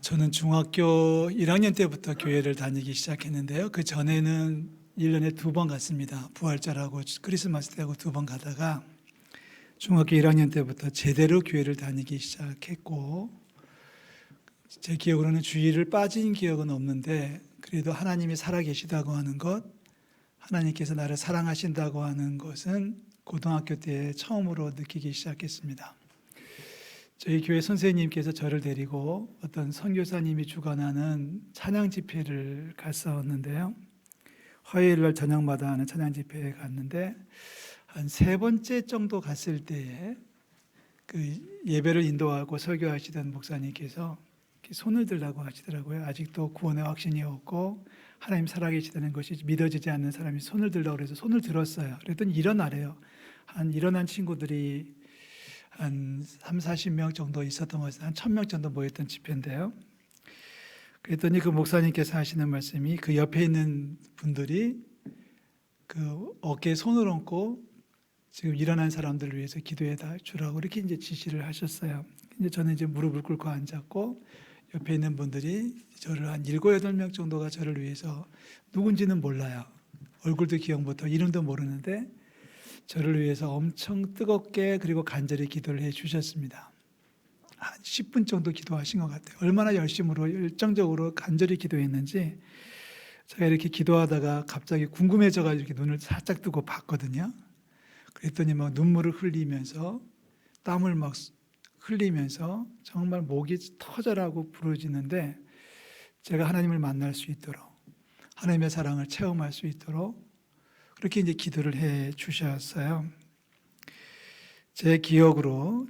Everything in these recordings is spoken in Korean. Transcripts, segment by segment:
저는 중학교 1학년 때부터 교회를 다니기 시작했는데요. 그 전에는 1년에 2번 갔습니다. 부활절하고 크리스마스 때하고 2번 가다가 중학교 1학년 때부터 제대로 교회를 다니기 시작했고, 제 기억으로는 주일을 빠진 기억은 없는데, 그래도 하나님이 살아계시다고 하는 것, 하나님께서 나를 사랑하신다고 하는 것은 고등학교 때 처음으로 느끼기 시작했습니다. 저희 교회 선생님께서 저를 데리고 어떤 선교사님이 주관하는 찬양 집회를 갔었는데요. 화요일 날 저녁마다 하는 찬양 집회에 갔는데 한 3번째 정도 갔을 때에 그 예배를 인도하고 설교하시던 목사님께서 손을 들라고 하시더라고요. 아직도 구원의 확신이 없고 하나님 살아계시다는 것이 믿어지지 않는 사람이 손을 들라고 해서 손을 들었어요. 그랬더니 일어나래요. 일어난 친구들이 한 30-40명 정도 있었던 것 같아요. 한 1000명 정도 모였던 집회인데요. 그랬더니 그 목사님께서 하시는 말씀이 그 옆에 있는 분들이 그 어깨에 손을 얹고 지금 일어난 사람들을 위해서 기도해 주라고 이렇게 이제 지시를 하셨어요. 이제 저는 이제 무릎을 꿇고 앉았고 옆에 있는 분들이 저를 한 7-8명 정도가 저를 위해서 누군지는 몰라요. 얼굴도 기억 못하고 이름도 모르는데 저를 위해서 엄청 뜨겁게 그리고 간절히 기도를 해 주셨습니다. 한 10분 정도 기도하신 것 같아요. 얼마나 열심으로 열정적으로 간절히 기도했는지 제가 이렇게 기도하다가 갑자기 궁금해져가지고 이렇게 눈을 살짝 뜨고 봤거든요. 그랬더니 막 눈물을 흘리면서 땀을 막 흘리면서 정말 목이 터져라고 부르짖는데 제가 하나님을 만날 수 있도록 하나님의 사랑을 체험할 수 있도록 그렇게 이제 기도를 해 주셨어요. 제 기억으로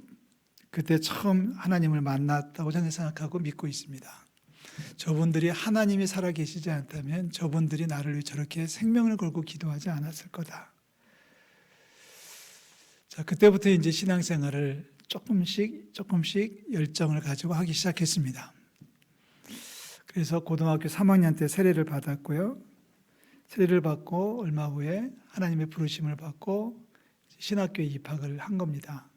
그때 처음 하나님을 만났다고 저는 생각하고 믿고 있습니다. 저분들이 하나님이 살아계시지 않다면 저분들이 나를 위해 저렇게 생명을 걸고 기도하지 않았을 거다. 자, 그때부터 이제 신앙생활을 조금씩 열정을 가지고 하기 시작했습니다. 그래서 고등학교 3학년 때 세례를 받았고요. 세례를 받고 얼마 후에 하나님의 부르심을 받고 신학교에 입학을 한 겁니다.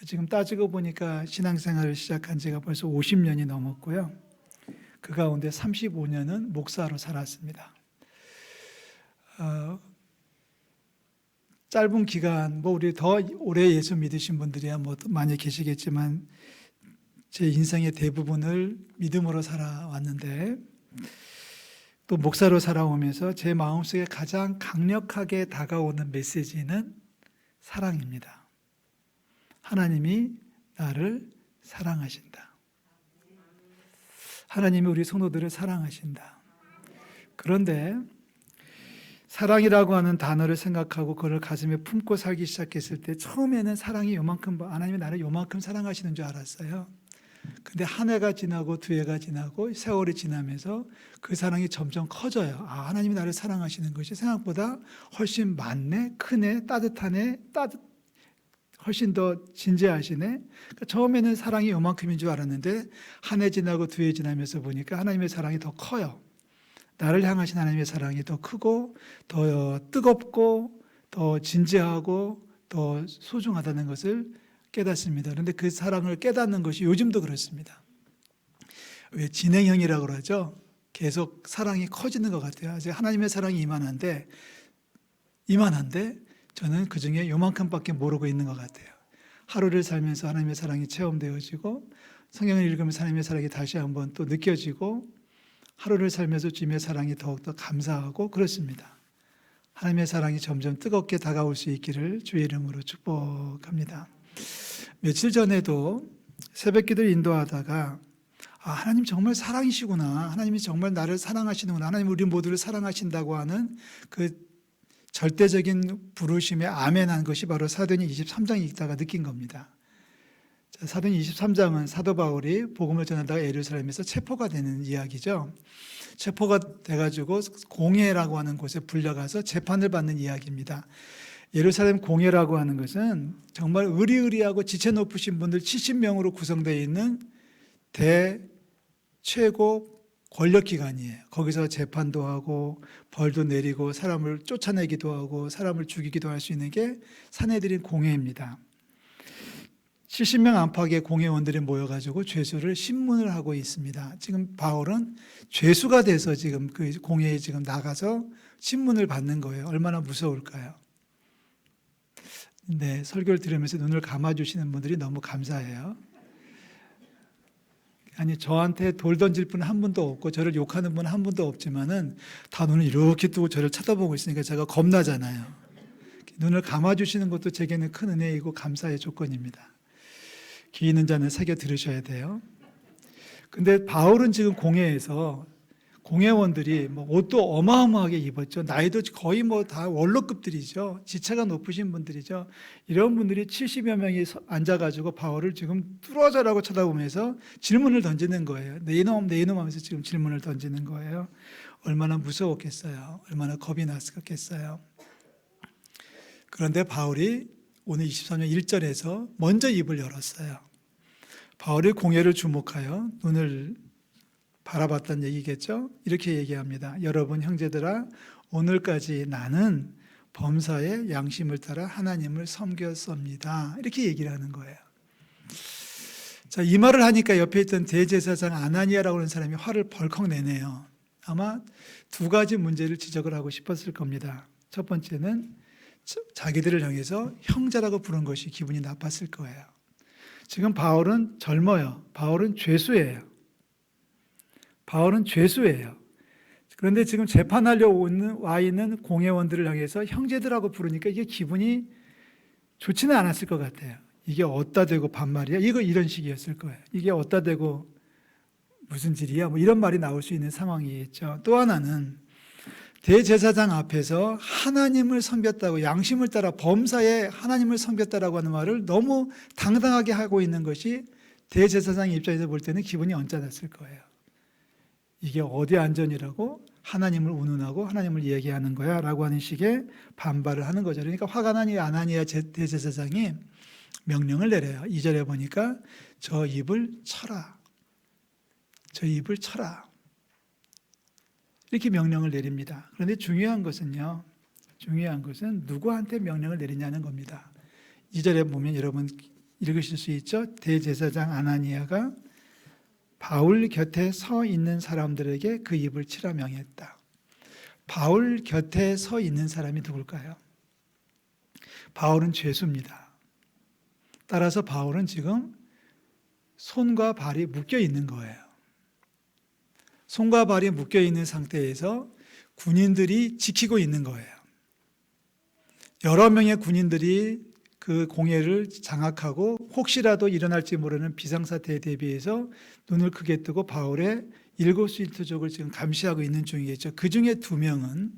지금 따지고 보니까 신앙생활을 시작한 지가 벌써 50년이 넘었고요. 그 가운데 35년은 목사로 살았습니다. 짧은 기간, 우리 더 오래 예수 믿으신 분들이야 많이 계시겠지만 제 인생의 대부분을 믿음으로 살아왔는데 또 목사로 살아오면서 제 마음속에 가장 강력하게 다가오는 메시지는 사랑입니다. 하나님이 나를 사랑하신다. 하나님이 우리 성도들을 사랑하신다. 그런데 사랑이라고 하는 단어를 생각하고 그걸 가슴에 품고 살기 시작했을 때 처음에는 사랑이 요만큼 하나님이 나를 요만큼 사랑하시는 줄 알았어요. 근데 한 해가 지나고 2해가 지나고 세월이 지나면서 그 사랑이 점점 커져요. 하나님이 나를 사랑하시는 것이 생각보다 훨씬 많네, 크네, 따뜻하네, 훨씬 더 진지하시네. 그러니까 처음에는 사랑이 요만큼인 줄 알았는데 한 해 지나고 2해 지나면서 보니까 하나님의 사랑이 더 커요. 나를 향하신 하나님의 사랑이 더 크고 더 뜨겁고 더 진지하고 더 소중하다는 것을 깨닫습니다. 그런데 그 사랑을 깨닫는 것이 요즘도 그렇습니다. 왜 진행형이라고 그러죠? 계속 사랑이 커지는 것 같아요. 하나님의 사랑이 이만한데 저는 그 중에 요만큼밖에 모르고 있는 것 같아요. 하루를 살면서 하나님의 사랑이 체험되어지고 성경을 읽으면서 하나님의 사랑이 다시 한번 또 느껴지고 하루를 살면서 주님의 사랑이 더욱더 감사하고 그렇습니다. 하나님의 사랑이 점점 뜨겁게 다가올 수 있기를 주의 이름으로 축복합니다. 며칠 전에도 새벽기도를 인도하다가 하나님 정말 사랑이시구나. 하나님이 정말 나를 사랑하시는구나. 하나님 우리 모두를 사랑하신다고 하는 그 절대적인 부르심에 아멘한 것이 바로 사도행전 23장 읽다가 느낀 겁니다. 사도행전 23장은 사도 바울이 복음을 전하다가 예루살렘에서 체포가 되는 이야기죠. 체포가 돼가지고 공회라고 하는 곳에 불려가서 재판을 받는 이야기입니다. 예루살렘 공회라고 하는 것은 정말 의리의리하고 지체 높으신 분들 70명으로 구성되어 있는 최고 권력기관이에요. 거기서 재판도 하고 벌도 내리고 사람을 쫓아내기도 하고 사람을 죽이기도 할 수 있는 게 사내들인 공회입니다. 70명 안팎의 공회원들이 모여가지고 죄수를 신문을 하고 있습니다. 지금 바울은 죄수가 돼서 지금 그 공회에 지금 나가서 신문을 받는 거예요. 얼마나 무서울까요? 네, 설교를 들으면서 눈을 감아주시는 분들이 너무 감사해요. 아니, 저한테 돌 던질 분은 한 분도 없고 저를 욕하는 분은 한 분도 없지만은 다 눈을 이렇게 뜨고 저를 쳐다보고 있으니까 제가 겁나잖아요. 눈을 감아주시는 것도 제게는 큰 은혜이고 감사의 조건입니다. 귀 있는 자는 새겨 들으셔야 돼요. 근데 바울은 지금 공회에서 공회원들이 뭐 옷도 어마어마하게 입었죠. 나이도 거의 뭐 다 원로급들이죠. 지체가 높으신 분들이죠. 이런 분들이 70여 명이 앉아가지고 바울을 지금 뚫어져라고 쳐다보면서 질문을 던지는 거예요. 내 이놈 하면서 지금 질문을 던지는 거예요. 얼마나 무서웠겠어요. 얼마나 겁이 났었겠어요. 그런데 바울이 오늘 23년 1절에서 먼저 입을 열었어요. 바울이 공회를 주목하여 눈을 바라봤다는 얘기겠죠. 이렇게 얘기합니다. 여러분 형제들아, 오늘까지 나는 범사의 양심을 따라 하나님을 섬겼습니다. 이렇게 얘기를 하는 거예요. 자, 이 말을 하니까 옆에 있던 대제사장 아나니아라고 하는 사람이 화를 벌컥 내네요. 아마 두 가지 문제를 지적을 하고 싶었을 겁니다. 첫 번째는 자기들을 향해서 형제라고 부른 것이 기분이 나빴을 거예요. 지금 바울은 젊어요. 바울은 죄수예요. 바울은 죄수예요. 그런데 지금 재판하려고 와 있는 공회원들을 향해서 형제들하고 부르니까 이게 기분이 좋지는 않았을 것 같아요. 이게 어디다 대고 반말이야? 이런 식이었을 거예요. 이게 어디다 대고 무슨 질이야? 뭐 이런 말이 나올 수 있는 상황이겠죠. 또 하나는 대제사장 앞에서 하나님을 섬겼다고, 양심을 따라 범사에 하나님을 섬겼다라고 하는 말을 너무 당당하게 하고 있는 것이 대제사장 입장에서 볼 때는 기분이 언짢았을 거예요. 이게 어디 안전이라고 하나님을 운운하고 하나님을 얘기하는 거야 라고 하는 식의 반발을 하는 거죠. 그러니까 화가 나니 아나니아 대제사장이 명령을 내려요. 2절에 보니까 저 입을 쳐라. 저 입을 쳐라. 이렇게 명령을 내립니다. 그런데 중요한 것은 누구한테 명령을 내리냐는 겁니다. 2절에 보면 여러분 읽으실 수 있죠. 대제사장 아나니아가 바울 곁에 서 있는 사람들에게 그 입을 치라 명했다. 바울 곁에 서 있는 사람이 누굴까요? 바울은 죄수입니다. 따라서 바울은 지금 손과 발이 묶여 있는 거예요. 손과 발이 묶여 있는 상태에서 군인들이 지키고 있는 거예요. 여러 명의 군인들이 그 공회를 장악하고 혹시라도 일어날지 모르는 비상사태에 대비해서 눈을 크게 뜨고 바울의 일거수일투족을 지금 감시하고 있는 중이겠죠. 그 중에 2명은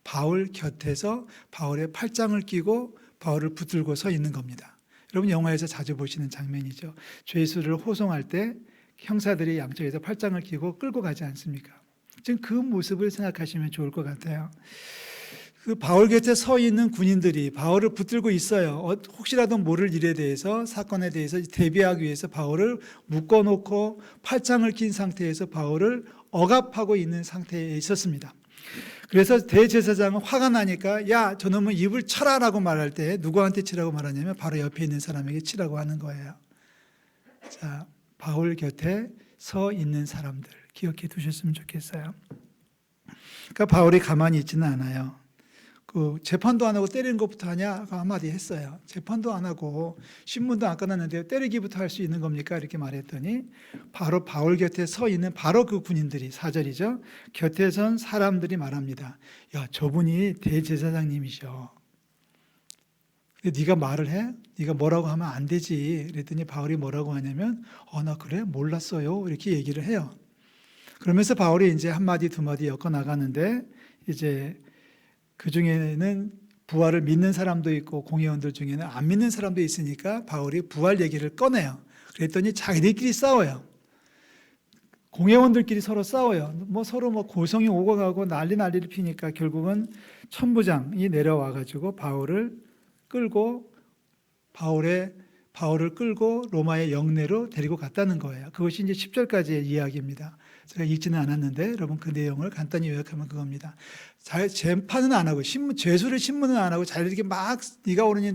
바울 곁에서 바울의 팔짱을 끼고 바울을 붙들고 서 있는 겁니다. 여러분 영화에서 자주 보시는 장면이죠. 죄수를 호송할 때 형사들이 양쪽에서 팔짱을 끼고 끌고 가지 않습니까? 지금 그 모습을 생각하시면 좋을 것 같아요. 그 바울 곁에 서 있는 군인들이 바울을 붙들고 있어요. 혹시라도 모를 일에 대해서, 사건에 대해서 대비하기 위해서 바울을 묶어놓고 팔짱을 낀 상태에서 바울을 억압하고 있는 상태에 있었습니다. 그래서 대제사장은 화가 나니까 야, 저놈은 입을 쳐라라고 말할 때 누구한테 치라고 말하냐면 바로 옆에 있는 사람에게 치라고 하는 거예요. 자, 바울 곁에 서 있는 사람들 기억해 두셨으면 좋겠어요. 그러니까 바울이 가만히 있지는 않아요. 그 재판도 안 하고 때리는 것부터 하냐? 한마디 했어요. 재판도 안 하고 신문도 안 끝났는데 때리기부터 할 수 있는 겁니까? 이렇게 말했더니 바로 바울 곁에 서 있는 바로 그 군인들이 4절이죠. 곁에 선 사람들이 말합니다. 야, 저분이 대제사장님이셔. 네가 말을 해? 네가 뭐라고 하면 안 되지. 그랬더니 바울이 뭐라고 하냐면 나 그래? 몰랐어요. 이렇게 얘기를 해요. 그러면서 바울이 이제 한마디 두마디 엮어 나가는데 이제 그 중에는 부활을 믿는 사람도 있고 공회원들 중에는 안 믿는 사람도 있으니까 바울이 부활 얘기를 꺼내요. 그랬더니 자기들끼리 싸워요. 공회원들끼리 서로 싸워요. 서로 고성이 오고 가고 난리를 피니까 결국은 천부장이 내려와 가지고 바울을 끌고 로마의 영내로 데리고 갔다는 거예요. 그것이 이제 10절까지의 이야기입니다. 제가 읽지는 않았는데 여러분 그 내용을 간단히 요약하면 그겁니다. 재판은 안 하고 죄수를 신문은 안 하고 잘 이렇게 막 네가 옳으니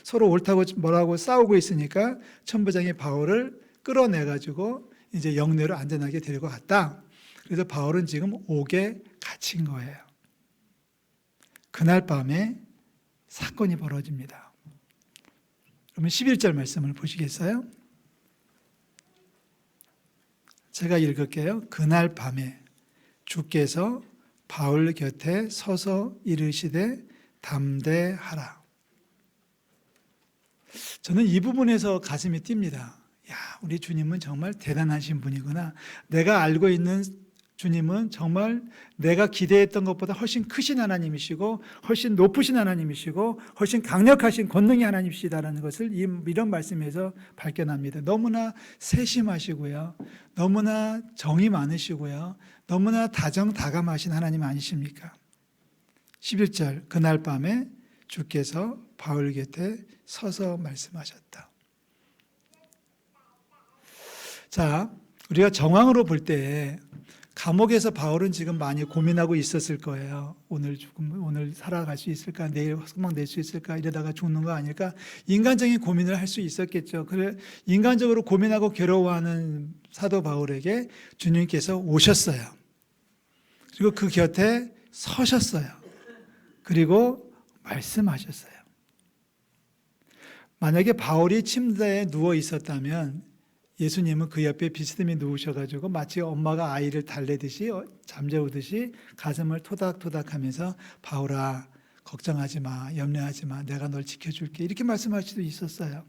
서로 옳다고 뭐라고 싸우고 있으니까 천부장이 바울을 끌어내 가지고 이제 영내로 안전하게 데리고 갔다. 그래서 바울은 지금 옥에 갇힌 거예요. 그날 밤에 사건이 벌어집니다. 그러면 11절 말씀을 보시겠어요? 제가 읽을게요. 그날 밤에 주께서 바울 곁에 서서 이르시되 담대하라. 저는 이 부분에서 가슴이 뜁니다. 야, 우리 주님은 정말 대단하신 분이구나. 내가 알고 있는 주님은 정말 내가 기대했던 것보다 훨씬 크신 하나님이시고 훨씬 높으신 하나님이시고 훨씬 강력하신 권능의 하나님이시다라는 것을 이런 말씀에서 발견합니다. 너무나 세심하시고요. 너무나 정이 많으시고요. 너무나 다정다감하신 하나님 아니십니까? 11절 그날 밤에 주께서 바울 곁에 서서 말씀하셨다. 자, 우리가 정황으로 볼 때 감옥에서 바울은 지금 많이 고민하고 있었을 거예요. 오늘 살아갈 수 있을까? 내일 소망 낼 수 있을까? 이러다가 죽는 거 아닐까? 인간적인 고민을 할 수 있었겠죠. 그래 인간적으로 고민하고 괴로워하는 사도 바울에게 주님께서 오셨어요. 그리고 그 곁에 서셨어요. 그리고 말씀하셨어요. 만약에 바울이 침대에 누워 있었다면 예수님은 그 옆에 비스듬히 누우셔가지고 마치 엄마가 아이를 달래듯이 잠재우듯이 가슴을 토닥토닥하면서 바울아 걱정하지 마, 염려하지 마, 내가 널 지켜줄게 이렇게 말씀할 수도 있었어요.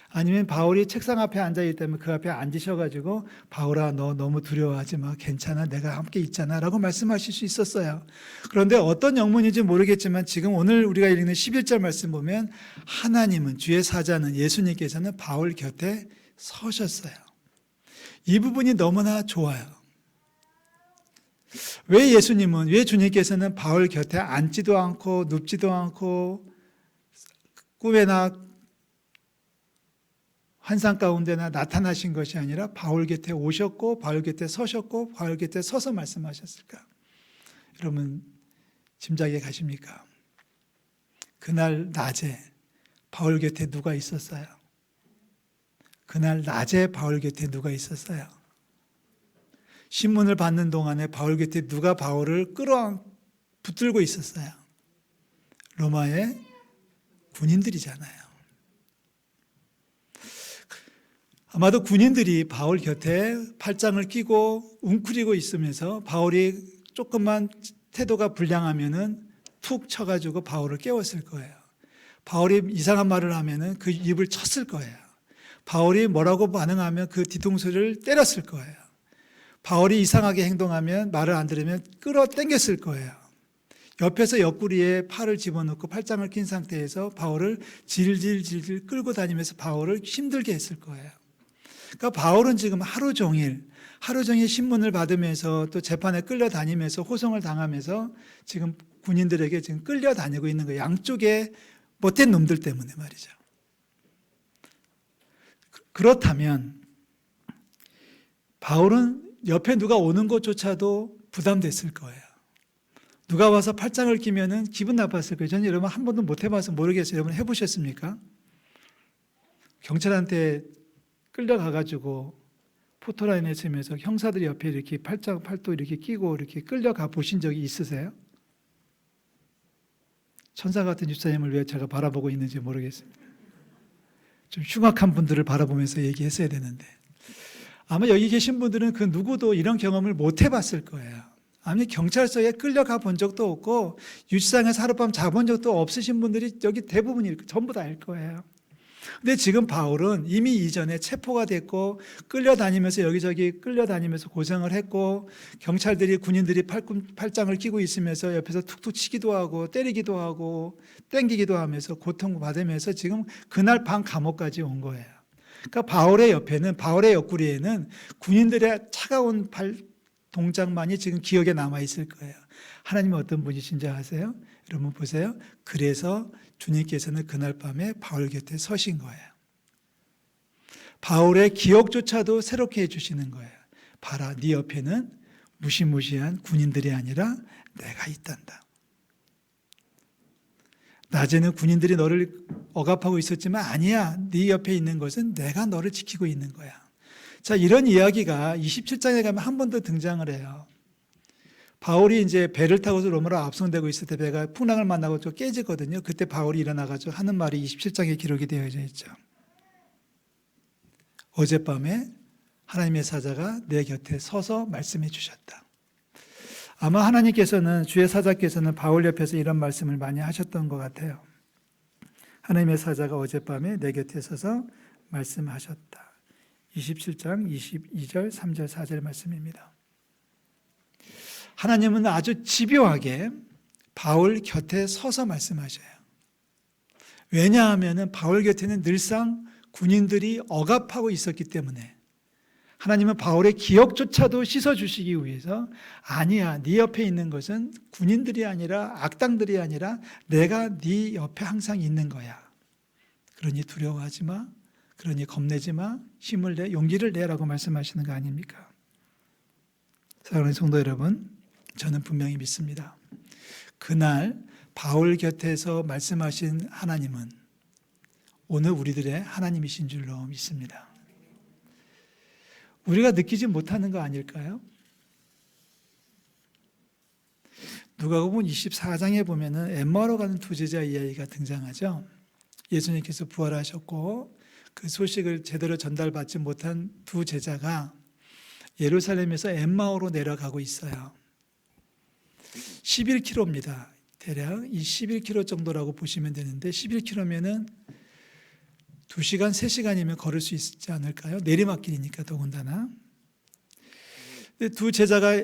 아니면 바울이 책상 앞에 앉아있다면 그 앞에 앉으셔가지고 바울아 너 너무 두려워하지 마, 괜찮아, 내가 함께 있잖아 라고 말씀하실 수 있었어요. 그런데 어떤 영문인지 모르겠지만 지금 오늘 우리가 읽는 11절 말씀 보면 하나님은, 주의 사자는, 예수님께서는 바울 곁에 서셨어요. 이 부분이 너무나 좋아요. 왜 주님께서는 바울 곁에 앉지도 않고 눕지도 않고 꿈에나 환상 가운데나 나타나신 것이 아니라 바울 곁에 오셨고 바울 곁에 서셨고 바울 곁에 서서 말씀하셨을까? 여러분 짐작해 가십니까? 그날 낮에 바울 곁에 누가 있었어요? 그날 낮에 바울 곁에 누가 있었어요? 신문을 받는 동안에 바울 곁에 누가 바울을 붙들고 있었어요? 로마의 군인들이잖아요. 아마도 군인들이 바울 곁에 팔짱을 끼고 웅크리고 있으면서 바울이 조금만 태도가 불량하면은 툭 쳐가지고 바울을 깨웠을 거예요. 바울이 이상한 말을 하면은 그 입을 쳤을 거예요. 바울이 뭐라고 반응하면 그 뒤통수를 때렸을 거예요. 바울이 이상하게 행동하면 말을 안 들으면 끌어당겼을 거예요. 옆에서 옆구리에 팔을 집어넣고 팔짱을 낀 상태에서 바울을 질질질질 끌고 다니면서 바울을 힘들게 했을 거예요. 그러니까 바울은 지금 하루 종일 신문을 받으면서 또 재판에 끌려다니면서 호송을 당하면서 지금 군인들에게 지금 끌려다니고 있는 거예요. 양쪽에 못된 놈들 때문에 말이죠. 그렇다면 바울은 옆에 누가 오는 것조차도 부담됐을 거예요. 누가 와서 팔짱을 끼면은 기분 나빴을 거예요. 저는 여러분 한 번도 못 해봐서 모르겠어요. 여러분 해보셨습니까? 경찰한테 끌려가가지고 포토라인에 서면서 형사들이 옆에 이렇게 팔도 이렇게 끼고 이렇게 끌려가 보신 적이 있으세요? 천사 같은 집사님을 왜 제가 바라보고 있는지 모르겠습니다. 좀 흉악한 분들을 바라보면서 얘기했어야 되는데 아마 여기 계신 분들은 그 누구도 이런 경험을 못 해봤을 거예요. 아니 경찰서에 끌려가 본 적도 없고 유치장에서 하룻밤 자본 적도 없으신 분들이 여기 대부분이 전부 다일 거예요. 근데 지금 바울은 이미 이전에 체포가 됐고 끌려다니면서 여기저기 끌려다니면서 고생을 했고 경찰들이 군인들이 팔짱을 끼고 있으면서 옆에서 툭툭 치기도 하고 때리기도 하고 땡기기도 하면서 고통받으면서 지금 그날 밤 감옥까지 온 거예요. 그러니까 바울의 옆구리에는 군인들의 차가운 동작만이 지금 기억에 남아 있을 거예요. 하나님은 어떤 분이신지 아세요? 여러분 보세요. 그래서 주님께서는 그날 밤에 바울 곁에 서신 거예요. 바울의 기억조차도 새롭게 해주시는 거예요. 봐라, 네 옆에는 무시무시한 군인들이 아니라 내가 있단다. 낮에는 군인들이 너를 억압하고 있었지만 아니야, 네 옆에 있는 것은 내가 너를 지키고 있는 거야. 자, 이런 이야기가 27장에 가면 한 번 더 등장을 해요. 바울이 이제 배를 타고서 로마로 압송되고 있을 때 배가 풍랑을 만나고 좀 깨지거든요. 그때 바울이 일어나가지고 하는 말이 27장에 기록이 되어져 있죠. 어젯밤에 하나님의 사자가 내 곁에 서서 말씀해 주셨다. 아마 하나님께서는, 주의 사자께서는 바울 옆에서 이런 말씀을 많이 하셨던 것 같아요. 하나님의 사자가 어젯밤에 내 곁에 서서 말씀하셨다. 27장 22절, 3절, 4절 말씀입니다. 하나님은 아주 집요하게 바울 곁에 서서 말씀하셔요. 왜냐하면 바울 곁에는 늘상 군인들이 억압하고 있었기 때문에 하나님은 바울의 기억조차도 씻어주시기 위해서 아니야, 네 옆에 있는 것은 군인들이 아니라 악당들이 아니라 내가 네 옆에 항상 있는 거야. 그러니 두려워하지 마. 그러니 겁내지 마. 힘을 내, 용기를 내라고 말씀하시는 거 아닙니까? 사랑하는 성도 여러분, 저는 분명히 믿습니다. 그날 바울 곁에서 말씀하신 하나님은 오늘 우리들의 하나님이신 줄로 믿습니다. 우리가 느끼지 못하는 거 아닐까요? 누가복음 24장에 보면은 엠마오로 가는 두 제자 이야기가 등장하죠. 예수님께서 부활하셨고 그 소식을 제대로 전달받지 못한 두 제자가 예루살렘에서 엠마오로 내려가고 있어요. 11km입니다. 대략 이 11km 정도라고 보시면 되는데 11km면은 2시간, 3시간이면 걸을 수 있지 않을까요? 내리막길이니까 더군다나. 두 제자가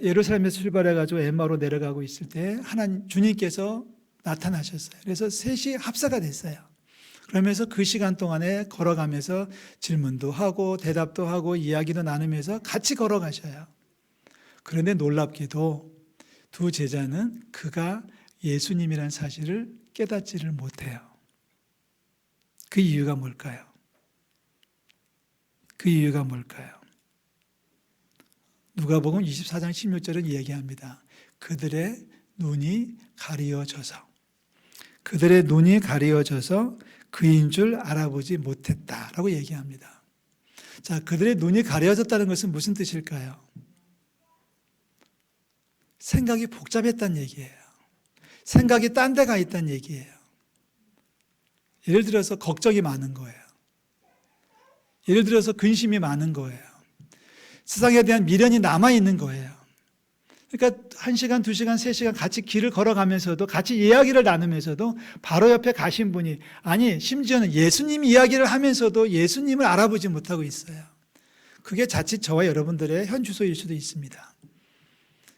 예루살렘에서 출발해가지고 엠마오로 내려가고 있을 때 하나님, 주님께서 나타나셨어요. 그래서 셋이 합사가 됐어요. 그러면서 그 시간 동안에 걸어가면서 질문도 하고 대답도 하고 이야기도 나누면서 같이 걸어가셔요. 그런데 놀랍게도 두 제자는 그가 예수님이라는 사실을 깨닫지를 못해요. 그 이유가 뭘까요? 그 이유가 뭘까요? 누가복음 24장 16절은 이야기합니다. 그들의 눈이 가리워져서 그인 줄 알아보지 못했다라고 얘기합니다. 자, 그들의 눈이 가려졌다는 것은 무슨 뜻일까요? 생각이 복잡했다는 얘기예요. 생각이 딴 데 가 있다는 얘기예요. 예를 들어서 걱정이 많은 거예요. 예를 들어서 근심이 많은 거예요. 세상에 대한 미련이 남아있는 거예요. 그러니까 1시간, 2시간, 3시간 같이 길을 걸어가면서도 같이 이야기를 나누면서도 바로 옆에 가신 분이, 아니 심지어는 예수님 이야기를 하면서도 예수님을 알아보지 못하고 있어요. 그게 자칫 저와 여러분들의 현 주소일 수도 있습니다.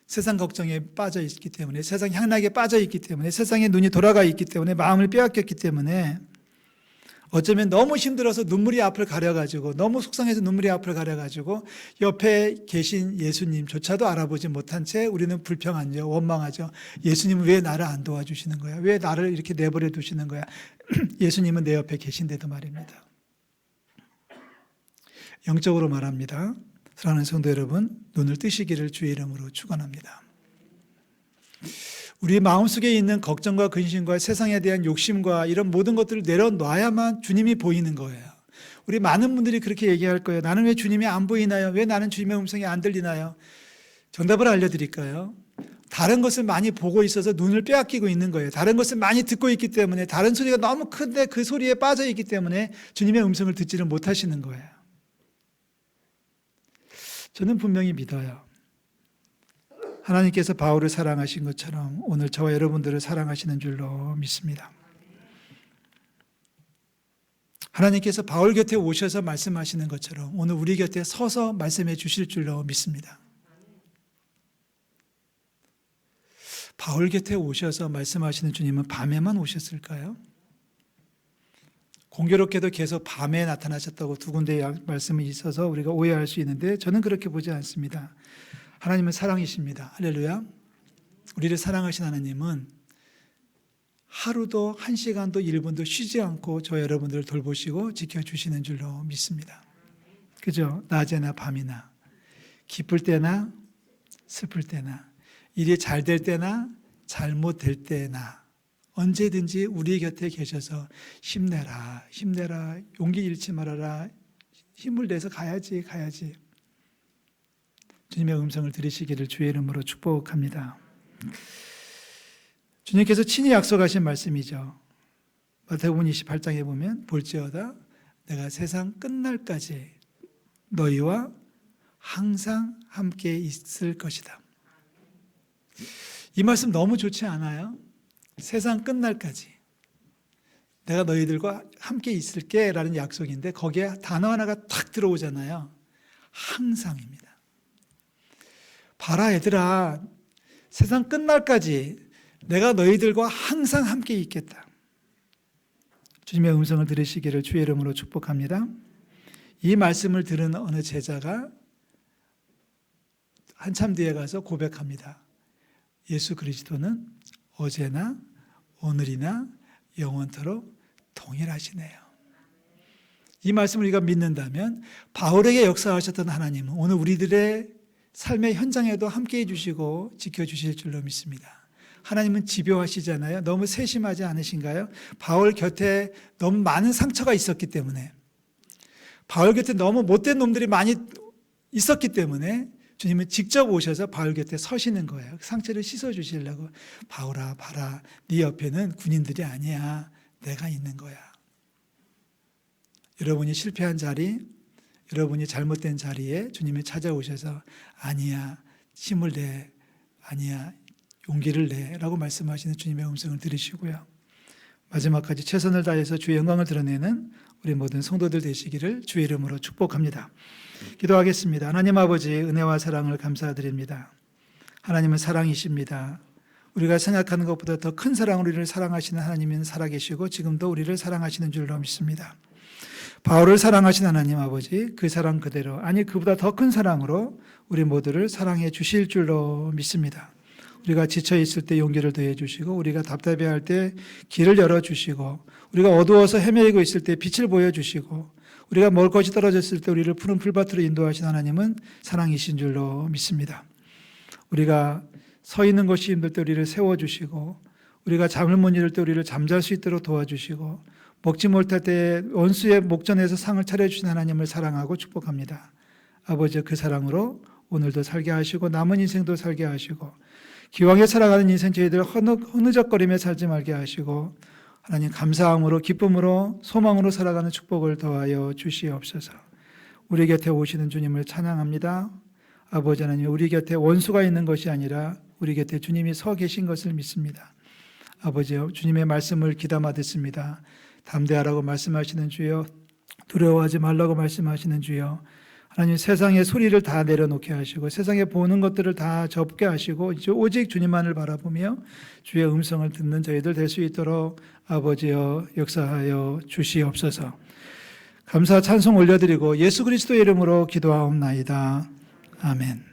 세상 걱정에 빠져 있기 때문에, 세상 향락에 빠져 있기 때문에, 세상에 눈이 돌아가 있기 때문에, 마음을 빼앗겼기 때문에 어쩌면 너무 힘들어서 눈물이 앞을 가려가지고, 너무 속상해서 눈물이 앞을 가려가지고 옆에 계신 예수님조차도 알아보지 못한 채 우리는 불평하죠. 원망하죠. 예수님은 왜 나를 안 도와주시는 거야? 왜 나를 이렇게 내버려 두시는 거야? 예수님은 내 옆에 계신데도 말입니다. 영적으로 말합니다. 사랑하는 성도 여러분, 눈을 뜨시기를 주의 이름으로 축원합니다. 우리 마음속에 있는 걱정과 근심과 세상에 대한 욕심과 이런 모든 것들을 내려놔야만 주님이 보이는 거예요. 우리 많은 분들이 그렇게 얘기할 거예요. 나는 왜 주님이 안 보이나요? 왜 나는 주님의 음성이 안 들리나요? 정답을 알려드릴까요? 다른 것을 많이 보고 있어서 눈을 빼앗기고 있는 거예요. 다른 것을 많이 듣고 있기 때문에, 다른 소리가 너무 큰데 그 소리에 빠져 있기 때문에 주님의 음성을 듣지를 못하시는 거예요. 저는 분명히 믿어요. 하나님께서 바울을 사랑하신 것처럼 오늘 저와 여러분들을 사랑하시는 줄로 믿습니다. 하나님께서 바울 곁에 오셔서 말씀하시는 것처럼 오늘 우리 곁에 서서 말씀해 주실 줄로 믿습니다. 바울 곁에 오셔서 말씀하시는 주님은 밤에만 오셨을까요? 공교롭게도 계속 밤에 나타나셨다고 두 군데의 말씀이 있어서 우리가 오해할 수 있는데 저는 그렇게 보지 않습니다. 하나님은 사랑이십니다. 할렐루야. 우리를 사랑하신 하나님은 하루도 1시간도 1분도 쉬지 않고 저 여러분들을 돌보시고 지켜주시는 줄로 믿습니다. 그죠? 낮에나 밤이나 기쁠 때나 슬플 때나, 일이 잘 될 때나 잘못될 때나 언제든지 우리 곁에 계셔서 힘내라, 힘내라, 용기 잃지 말아라, 힘을 내서 가야지. 주님의 음성을 들으시기를 주의 이름으로 축복합니다. 주님께서 친히 약속하신 말씀이죠. 마태복음 28장에 보면 볼지어다 내가 세상 끝날까지 너희와 항상 함께 있을 것이다. 이 말씀 너무 좋지 않아요? 세상 끝날까지 내가 너희들과 함께 있을게 라는 약속인데 거기에 단어 하나가 탁 들어오잖아요. 항상입니다. 봐라 얘들아, 세상 끝날까지 내가 너희들과 항상 함께 있겠다. 주님의 음성을 들으시기를 주의 이름으로 축복합니다. 이 말씀을 들은 어느 제자가 한참 뒤에 가서 고백합니다. 예수 그리스도는 어제나 오늘이나 영원토록 동일하시네요. 이 말씀을 우리가 믿는다면 바울에게 역사하셨던 하나님은 오늘 우리들의 삶의 현장에도 함께해 주시고 지켜주실 줄로 믿습니다. 하나님은 집요하시잖아요. 너무 세심하지 않으신가요? 바울 곁에 너무 많은 상처가 있었기 때문에, 바울 곁에 너무 못된 놈들이 많이 있었기 때문에 주님은 직접 오셔서 바울 곁에 서시는 거예요. 상처를 씻어주시려고. 바울아 봐라, 네 옆에는 군인들이 아니야. 내가 있는 거야. 여러분이 실패한 자리, 여러분이 잘못된 자리에 주님이 찾아오셔서 아니야, 힘을 내, 아니야, 용기를 내 라고 말씀하시는 주님의 음성을 들으시고요. 마지막까지 최선을 다해서 주의 영광을 드러내는 우리 모든 성도들 되시기를 주의 이름으로 축복합니다. 기도하겠습니다. 하나님 아버지, 은혜와 사랑을 감사드립니다. 하나님은 사랑이십니다. 우리가 생각하는 것보다 더 큰 사랑으로 우리를 사랑하시는 하나님은 살아계시고 지금도 우리를 사랑하시는 줄로 믿습니다. 바울을 사랑하신 하나님 아버지, 그 사랑 그대로, 아니 그보다 더 큰 사랑으로 우리 모두를 사랑해 주실 줄로 믿습니다. 우리가 지쳐 있을 때 용기를 더해 주시고, 우리가 답답해할 때 길을 열어 주시고, 우리가 어두워서 헤매이고 있을 때 빛을 보여 주시고, 우리가 먹을 것이 떨어졌을 때 우리를 푸른 풀밭으로 인도하신 하나님은 사랑이신 줄로 믿습니다. 우리가 서 있는 것이 힘들 때 우리를 세워주시고, 우리가 잠을 못 이룰 때 우리를 잠잘 수 있도록 도와주시고, 먹지 못할 때 원수의 목전에서 상을 차려주신 하나님을 사랑하고 축복합니다. 아버지, 그 사랑으로 오늘도 살게 하시고 남은 인생도 살게 하시고 기왕에 살아가는 인생 저희들 흐느적거리며 살지 말게 하시고 하나님 감사함으로 기쁨으로 소망으로 살아가는 축복을 더하여 주시옵소서. 우리 곁에 오시는 주님을 찬양합니다. 아버지 하나님, 우리 곁에 원수가 있는 것이 아니라 우리 곁에 주님이 서 계신 것을 믿습니다. 아버지, 주님의 말씀을 귀담아 듣습니다. 담대하라고 말씀하시는 주여, 두려워하지 말라고 말씀하시는 주여, 하나님 세상의 소리를 다 내려놓게 하시고 세상에 보는 것들을 다 접게 하시고 이제 오직 주님만을 바라보며 주의 음성을 듣는 저희들 될 수 있도록 아버지여 역사하여 주시옵소서. 감사 찬송 올려드리고 예수 그리스도의 이름으로 기도하옵나이다. 아멘.